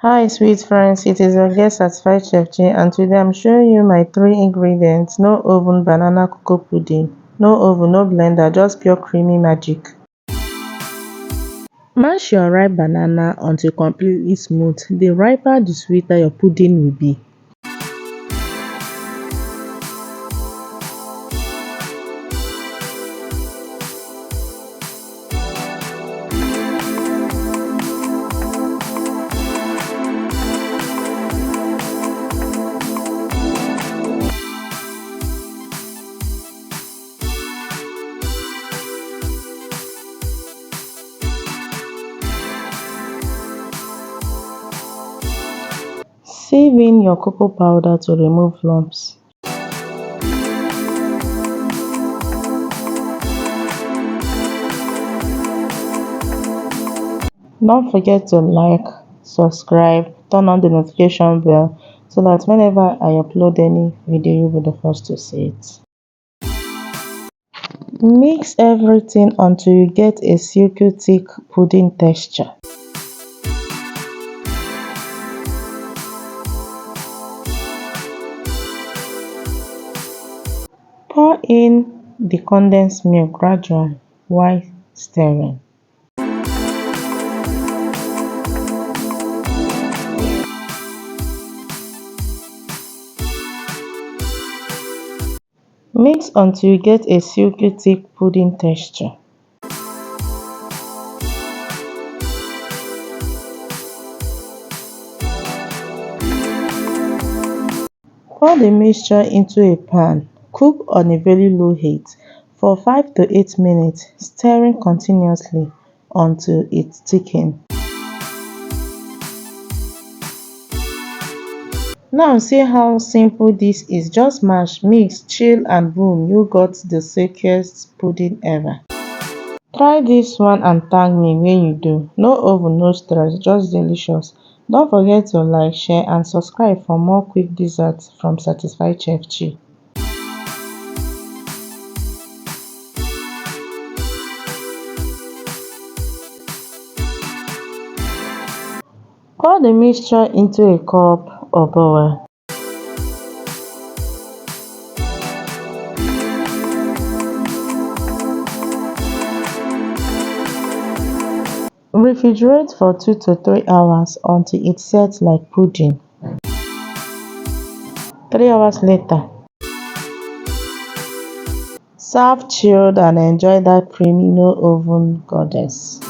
Hi sweet friends, it is your guest certified chef Jane, and today I'm showing you my three ingredients: no oven banana cocoa pudding, no oven, no blender, just pure creamy magic. Mash your ripe banana until completely smooth. The riper the sweeter your pudding will be. Sieve in your cocoa powder to remove lumps. Don't forget to like, subscribe, turn on the notification bell so that whenever I upload any video you'll be the first to see it. Mix everything until you get a silky thick pudding texture. Pour in the condensed milk gradually while stirring. Mix until you get a silky thick pudding texture. Pour the mixture into a pan. Cook on a very low heat for 5 to 8 minutes, stirring continuously until it thickens. Now see how simple this is. Just mash, mix, chill, and boom, you got the silkiest pudding ever. Try this one and thank me when you do. No oven, no stress, just delicious. Don't forget to like, share, and subscribe for more quick desserts from Satisfied Chef Chi. Pour the mixture into a cup or bowl. Refrigerate for 2 to 3 hours until it sets like pudding. 3 hours later, serve chilled and enjoy that creamy no oven goddess.